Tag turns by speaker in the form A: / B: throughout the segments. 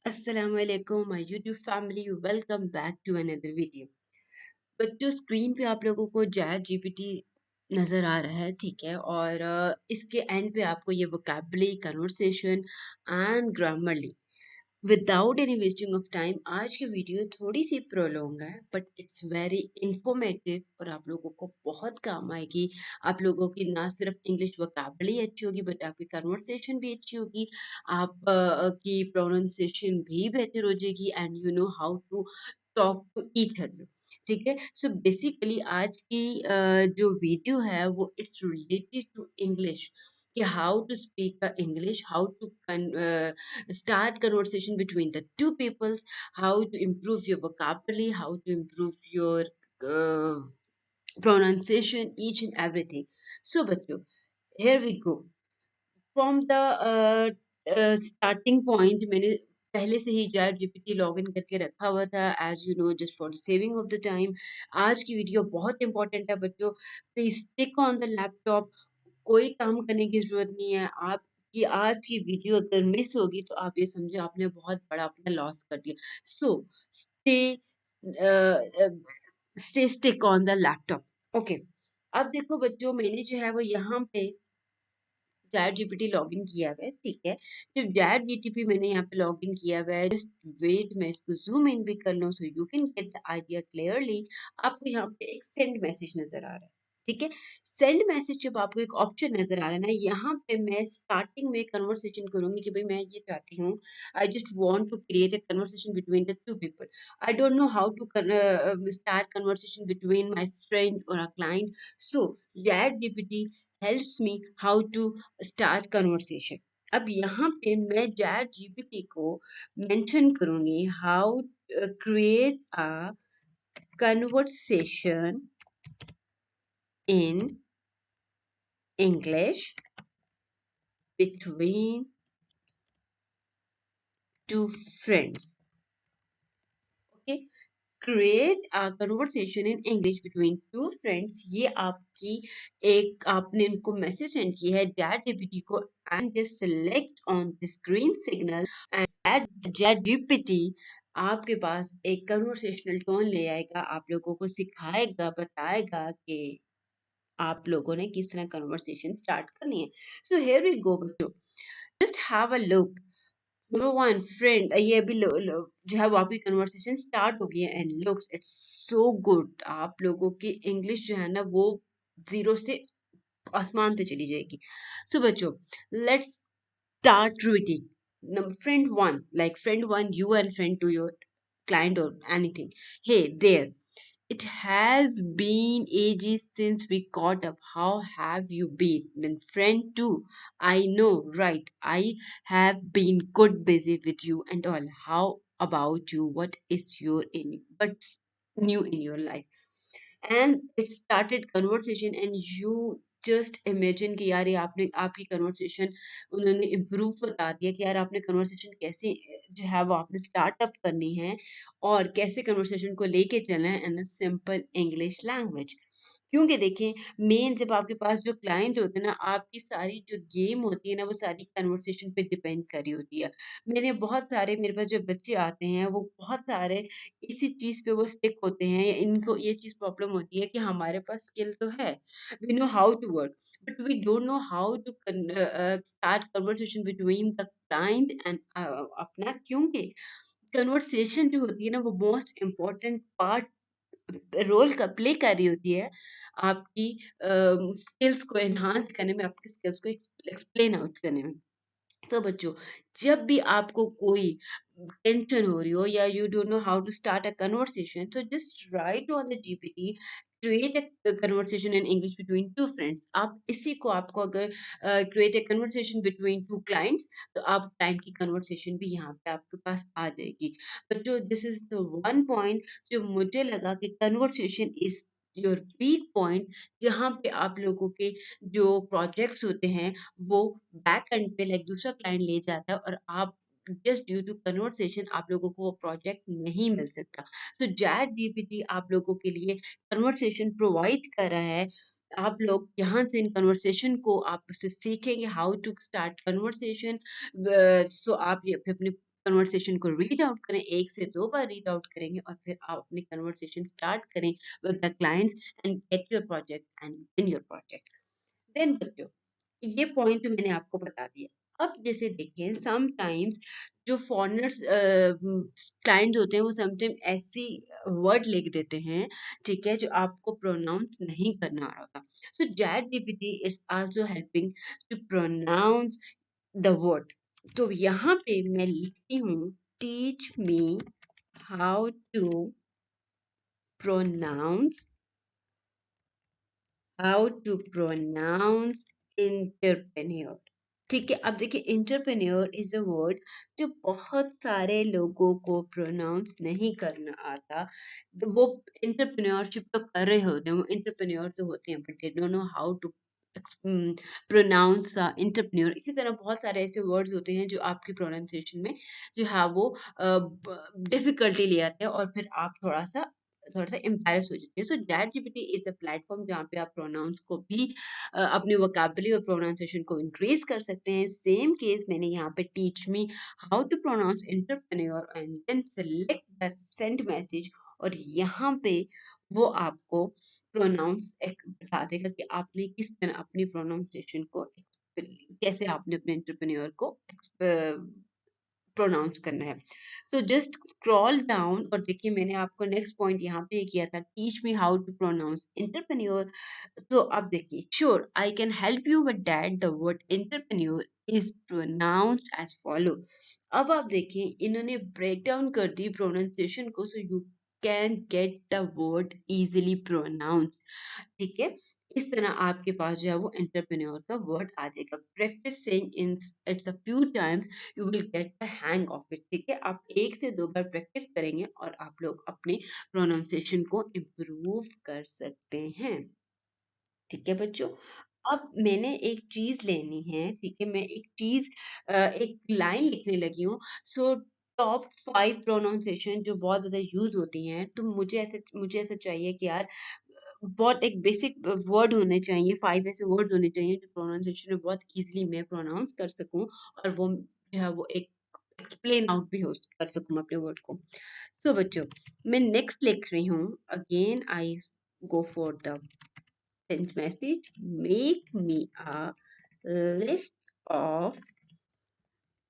A: अस्सलामुअलैकुम my YouTube family, welcome back to another video. बच्चों, screen पे आप लोगों को चैट जीपीटी नज़र आ रहा है, ठीक है। और इसके एंड पे आपको ये vocabulary, conversation and Grammarly without any wasting of time आज की वीडियो थोड़ी सी प्रोलॉन्ग है, बट इट्स वेरी इंफॉर्मेटिव और आप लोगों को बहुत काम आएगी। आप लोगों की ना सिर्फ इंग्लिश वोकैबुलरी अच्छी होगी, बट आपकी कन्वर्सेशन भी अच्छी होगी। आप की प्रोनाउंसिएशन भी बेहतर हो जाएगी and you know how to talk to each other. ठीक है, सो बेसिकली आज की जो वीडियो है वो इट्स रिलेटेड टू इंग्लिश, कि how to speak English, how to start conversation between the two peoples, how to improve your vocabulary, how to improve your uh, pronunciation, each and everything. So bachcho, here we go from the starting point. मैंने पहले से ही chat GPT log in करके रखा हुआ था, as you know, just for saving of the time. आज की वीडियो बहुत इंपॉर्टेंट है बच्चों, please stick on the laptop. कोई काम करने की ज़रूरत नहीं है। आपकी आज की वीडियो अगर मिस होगी तो आप ये समझो आपने बहुत बड़ा अपना लॉस कर दिया। So stay stick on the laptop. Okay, अब देखो बच्चों, मैंने जो है वो यहाँ पे चैट जीपीटी लॉगिन किया हुआ है, ठीक है। जब चैट जीटीपी मैंने यहाँ पे लॉगिन किया हुआ है, जस्ट वेट, मैं इसको जूम इन भी कर लूँ सो you can get the idea clearly. आपको यहाँ पे एक सेंड मैसेज नजर आ रहा है, ठीक है। सेंड मैसेज जब आपको एक ऑप्शन नजर आ रहा है ना, यहाँ पे मैं स्टार्टिंग में कन्वर्सेशन करूंगी कि भाई मैं ये चाहती हूँ, I just want to create a conversation between the two people. I don't know how to start conversation between my friend और a client. So ChatGPT helps me how to start conversation. अब यहाँ पे मैं chat GPT को mention करूंगी, how create a conversation in English between two friends. Okay, create a conversation in English between two friends, ये आपकी एक, आपने इनको मैसेज सेंड की है चैट जीपीटी को, and just select on the screen signal and chat GPT आपके पास एक कन्वर्सेशनल टोन ले आएगा, आप लोगों को सिखाएगा, बताएगा कि आप लोगों ने किस तरह कन्वर्सेशन स्टार्ट करनी है। सो हियर वी गो बच्चों, just have a look. Number one friend, ये अभी जो है वो आपकी कन्वर्सेशन स्टार्ट हो गई है and look it's so good. आप लोगों की इंग्लिश जो है ना वो जीरो से आसमान पे चली जाएगी। सो बच्चों, let's start reading. Number friend one, like friend one, you and friend to your client or anything. Hey there, it has been ages since we caught up. How have you been? Then friend two, I know, right? I have been good busy with you and all. How about you? What is your in what's new in your life? And it started conversation and you just imagine कि यार ये आपने आपकी conversation उन्होंने improve बता दिया कि यार आपने कन्वर्सेशन कैसे जो है वो आपने स्टार्टअप करनी है और कैसे कन्वर्सेशन को लेके चलना है इन अ सिंपल इंग्लिश लैंग्वेज। क्योंकि देखिए, मेन जब आपके पास जो क्लाइंट होते हैं ना, आपकी सारी जो गेम होती है ना वो सारी कन्वर्सेशन पे डिपेंड कर रही होती है। मैंने बहुत सारे, मेरे पास जो बच्चे आते हैं वो बहुत सारे इसी चीज़ पे वो स्टिक होते हैं, या इनको ये चीज़ प्रॉब्लम होती है कि हमारे पास स्किल तो है, we know how to work, but we don't know how to start conversation between the client and अपना। क्योंकि कन्वर्सेशन जो होती है ना वो मोस्ट इम्पोर्टेंट पार्ट रोल का प्ले कर रही होती है आपकी स्किल्स को एनहांस करने में, आपकी स्किल्स को एक्सप्लेन आउट करने में। तो बच्चों, जब भी आपको कोई टेंशन हो रही हो या you don't know how to start a conversation, so just write on the GPT, create a conversation in English between two friends। आप इसी को, आपको अगर create a conversation between two clients, तो आप क्लाइंट की कन्वर्सेशन भी यहाँ पे आपके पास आ जाएगी। बच्चों, this is the one point जो मुझे लगा कि conversation is your weak point, जहाँ पे आप लोगों के जो प्रोजेक्ट्स होते हैं वो बैक एंड पे लाइक दूसरा क्लाइंट ले जाता है और आप जस्ट ड्यू टू कन्वर्सेशन आप लोगों को वो प्रोजेक्ट नहीं मिल सकता। सो चैट जीपीटी आप लोगों के लिए कन्वर्सेशन प्रोवाइड कर रहा है। आप लोग यहाँ से इन कन्वर्सेशन को आप उससे सीखेंगे हाउ टू स्टार्ट कन्वर्सेशन। सो आप ये अपने कन्वर्सेशन को रीड आउट करें, 1 से 2 बार रीड आउट करेंगे और फिर आप अपनी कन्वर्सेशन स्टार्ट करें with the clients and get your project and win your project. Then बच्चों, ये पॉइंट तो मैंने आपको बता दिया। अब जैसे देखिए समटाइम्स जो फॉरेनर्स क्लाइंट्स होते हैं वो समटाइम ऐसी वर्ड लिख देते हैं, ठीक है, जो आपको प्रोनाउंस नहीं करना आ रहा होता। So ChatGPT it's also helping to pronounce the word. तो यहाँ पे मैं लिखती हूँ teach me how to pronounce how to pronounce entrepreneur. ठीक है, अब देखिए एंटरप्रेन्योर इज अ वर्ड जो बहुत सारे लोगों को प्रोनाउंस नहीं करना आता। वो एंटरप्रेन्योरशिप तो कर रहे होते हैं, वो एंटरप्रेन्योर तो होते हैं, but they don't know how to pronounce entrepreneur. इसी तरह बहुत सारे ऐसे वर्ड्स होते हैं जो आपकी प्रोनाउंसिएशन में जो है वो डिफिकल्टी ले आते हैं और फिर आप थोड़ा सा एम्बैरेस हो जाते हैं। So ChatGPT is a platform जहाँ पे आप प्रोनाउंस को भी अपनी वोकैबुलरी और प्रोनाउंसिएशन को इंक्रीज कर सकते हैं। सेम केस मैंने यहाँ पे teach me how to pronounce entrepreneur and then select the send message, और यहाँ पे वो आपको प्रोनाउंस बता देगा कि आपने किस तरह अपनी प्रोनाउंसिएशन को कैसे आपने अपने एंटरप्रेन्योर को प्रोनाउंस करना है। सो जस्ट स्क्रॉल डाउन और देखिए मैंने आपको नेक्स्ट पॉइंट यहाँ पे किया था, teach me how to pronounce entrepreneur. तो अब देखिए, sure I can help you with that, the word entrepreneur is pronounced as follow. अब आप देखिए इन्होंने ब्रेक डाउन कर दी प्रोनाउंसिएशन को, so you can get the word easily pronounce. ठीक है, इस तरह आपके पास जो है वो एंटरप्रेन्योर का वर्ड आ जाएगा। Practice saying in it's a few times, you will get the hang of it. ठीक है, आप 1 से 2 बार प्रैक्टिस करेंगे और आप लोग अपने प्रोनाउंसिएशन को इम्प्रूव कर सकते हैं। ठीक है बच्चों, अब मैंने एक चीज़ लेनी है, ठीक है, मैं एक चीज़ एक लाइन लिखने लगी हूँ। सो टॉप 5 प्रोनाउंसिएशन जो बहुत ज़्यादा यूज़ होती हैं, तो मुझे ऐसा चाहिए कि यार बहुत एक बेसिक वर्ड होने चाहिए, 5 ऐसे वर्ड होने चाहिए जो प्रोनाउंसिएशन में बहुत ईज़िली मैं प्रोनाउंस कर सकूँ और वो जो है वो एक एक्सप्लेन आउट भी हो कर सकूँ अपने वर्ड को। सो बच्चों, मैं नेक्स्ट लिख रही हूँ, again I go for the sent message, make me a list of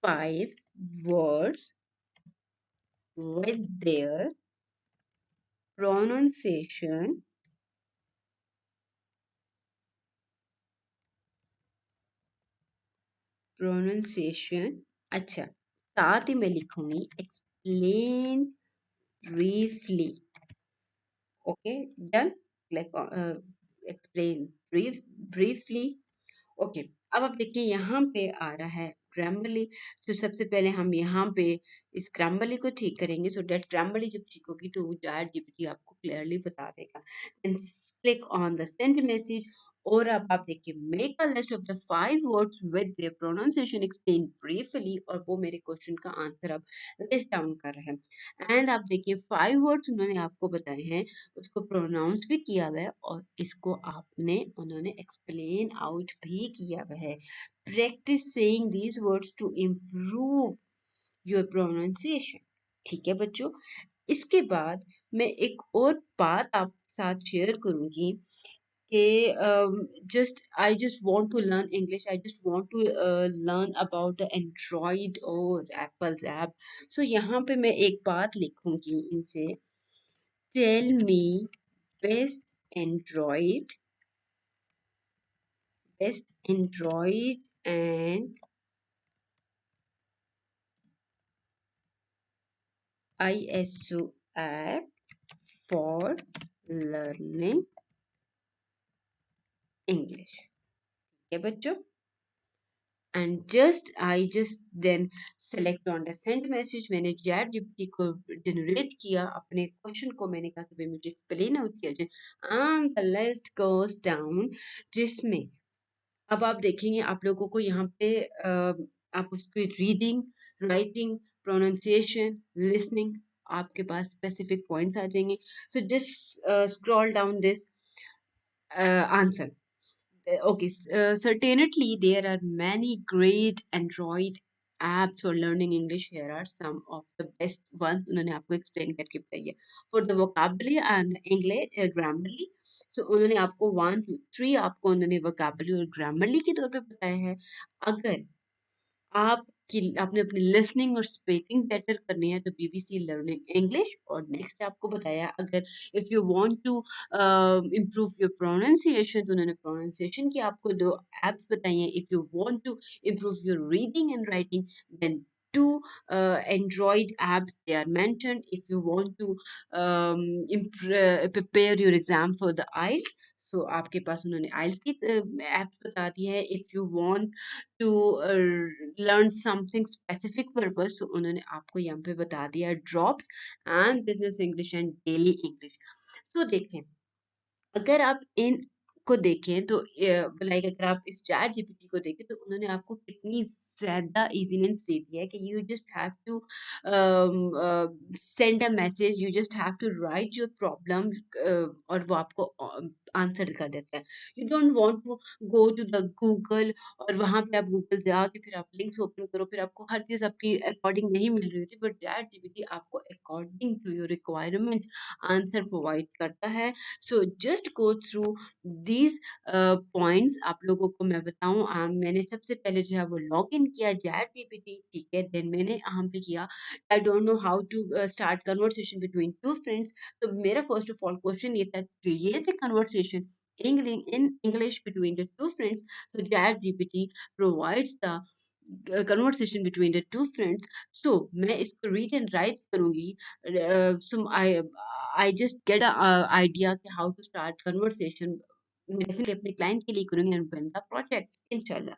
A: 5 words with their pronunciation pronunciation अच्छा, साथ ही मैं लिखूंगी explain briefly। Okay, done, like explain briefly। Okay, अब आप देखिए यहाँ पे आ रहा है ग्रामरली। तो सबसे पहले हम यहाँ पे इस ग्रामरली को ठीक करेंगे। सो डेट ग्रामरली जब ठीक होगी तो वो चैट जीपीटी आपको क्लियरली बता देगा। Then click on the send message, और अब आप देखिए make a list of the 5 words with their pronunciation explain briefly, और वो मेरे क्वेश्चन का आंसर अब लिस्ट डाउन कर रहे हैं। एंड आप देखिए 5 वर्ड्स उन्होंने आपको बताए हैं, उसको प्रोनाउंस भी किया हुआ है और इसको आपने उन्होंने एक्सप्लेन आउट भी किया हुआ है। Practice saying these words to improve your pronunciation. ठीक है बच्चों, इसके बाद मैं एक और बात आपके साथ शेयर करूंगी कि just want to learn English. I just want to learn about the Android और Apple's app. So यहाँ पे मैं एक बात लिखूंगी इनसे, tell me best Android, best Android and ISO app for learning English। ठीक है बच्चों, and just I just then select on the send message. मैंने चैट जीपीटी को जनरेट किया, अपने क्वेश्चन को मैंने कहा कि भाई मुझे एक्सप्लेन आउट किया जाए, and the list goes down, जिसमें अब आप देखेंगे आप लोगों को यहाँ पे आप उसकी रीडिंग, राइटिंग, प्रोनाउंसिएशन, लिसनिंग, आपके पास स्पेसिफिक पॉइंट्स आ जाएंगे। So just scroll down this answer. Okay, certainly there are many great Android apps for learning English. Here are some of the best ones. उन्होंने आपको explain करके बताई है. For the vocabulary and English grammarly. So उन्होंने आपको 1 2 3 आपको उन्होंने vocabulary और grammarly के तौर पे बताया है. अगर आपने अपनी लिसनिंग और स्पीकिंग बेटर करनी है तो बीबीसी लर्निंग इंग्लिश. और नेक्स्ट आपको बताया अगर if you want to improve your pronunciation तो उन्होंने प्रोनाउंसिएशन की आपको 2 एप्स बताई हैं. If you want to improve your reading and writing then two Android apps they are mentioned. If you want to prepare your exam for the IELTS, so आपके पास उन्होंने IELTS की apps बता दी है. If you want to learn something specific purpose, so उन्होंने आपको यहाँ पे बता दिया है drops and business English and daily English. So देखें, अगर आप इन को देखें तो लाइक अगर आप इस चैट जीपीटी को देखें तो उन्होंने आपको कितनी ज़्यादा इज़ीनेस दे दी है कि you just have to send a message, you just have to write your problem और वो आपको आंसर कर देता है. You don't want to go to the Google और वहाँ पे आप गूगल जाके फिर आप लिंक्स ओपन करो, फिर आपको हर चीज़ आपकी अकॉर्डिंग नहीं मिल रही होती, बट चैट जीपीटी आपको according to your requirement answer provide करता है. So just go through these points. आप लोगों को मैं बताऊं, मैंने सबसे पहले जो है वो लॉग इन किया चैट जीपीटी, ठीक है. देन मैंने यहाँ पे किया I don't know how to start conversation between two friends. तो मेरा फर्स्ट ऑफ ऑल क्वेश्चन ये था create a conversation in English between the two friends. So chat GPT provides the conversation between the two friends. So मैं इसको read and write करूँगी. So I just get the idea कि how to start conversation. मैं definitely अपने client के लिए करूँगी and win the project इंशाल्लाह.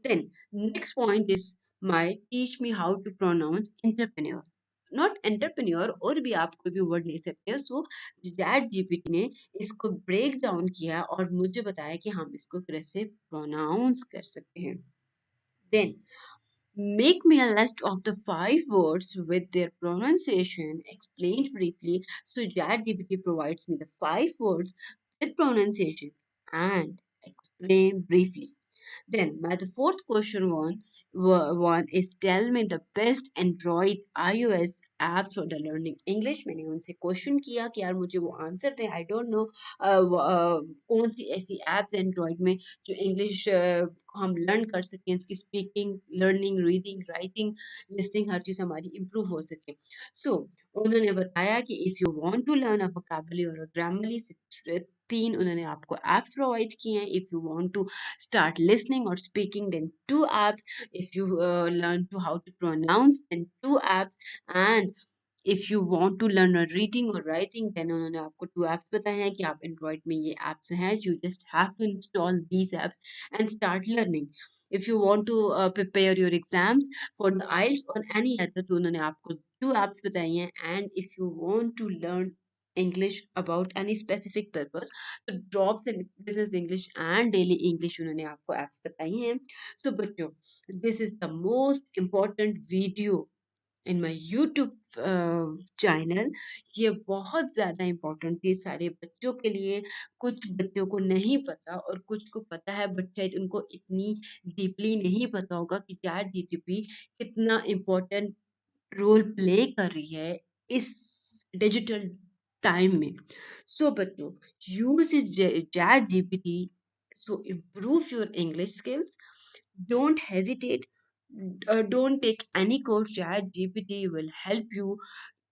A: Then next point is my teach me how to pronounce entrepreneur. Not entrepreneur, और भी आप कोई भी वर्ड ले सकते हो. सो चैट जीपीटी ने इसको ब्रेक डाउन किया और मुझे बताया कि हम इसको कैसे प्रोनाउंस कर सकते हैं. Then make me a list of the 5 words with their pronunciation explained briefly. So ChatGPT provides me the 5 words with pronunciation and explain briefly. Then my the fourth question one is tell me the best Android iOS apps for the learning English. मैंने उनसे question किया कि यार मुझे वो answer दें. आई don't no कौन सी ऐसी एप्स एंड्रॉइड में जो इंग्लिश हम लर्न कर सकें, उसकी speaking, learning, reading, writing, listening हर चीज़ हमारी इम्प्रूव हो सके. सो उन्होंने बताया कि if you want to learn a vocabulary और ग्रामरली, 3 उन्होंने आपको एप्स प्रोवाइड किए हैं. If you want to start listening or speaking, then 2 apps. If you learn to how to pronounce, then 2 apps. And if you want to learn a reading or writing, then उन्होंने आपको 2 apps बताए हैं कि आप Android में ये apps हैं. You just have to install these apps and start learning. If you want to prepare your exams for the IELTS or any other, तो उन्होंने आपको 2 apps बताई हैं. And if you want to learn English about any specific purpose, तो drops in business English and daily English उन्होंने आपको apps बताई हैं. सो बच्चों, this is the most important video in my YouTube channel. ये बहुत ज़्यादा इम्पोर्टेंट थी सारे बच्चों के लिए. कुछ बच्चों को नहीं पता और कुछ को पता है, बट शायद उनको इतनी डीपली नहीं पता होगा कि चैट जीपीटी कितना इम्पोर्टेंट रोल प्ले कर रही है इस डिजिटल टाइम में. सो बच्चों, use chat gpt so improve your english skills. Don't hesitate. Don't take any course. Chat gpt will help you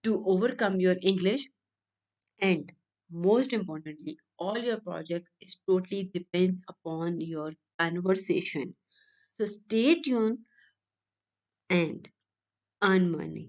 A: to overcome your english. And most importantly, all your projects is totally depend upon your conversation. So stay tuned and earn money.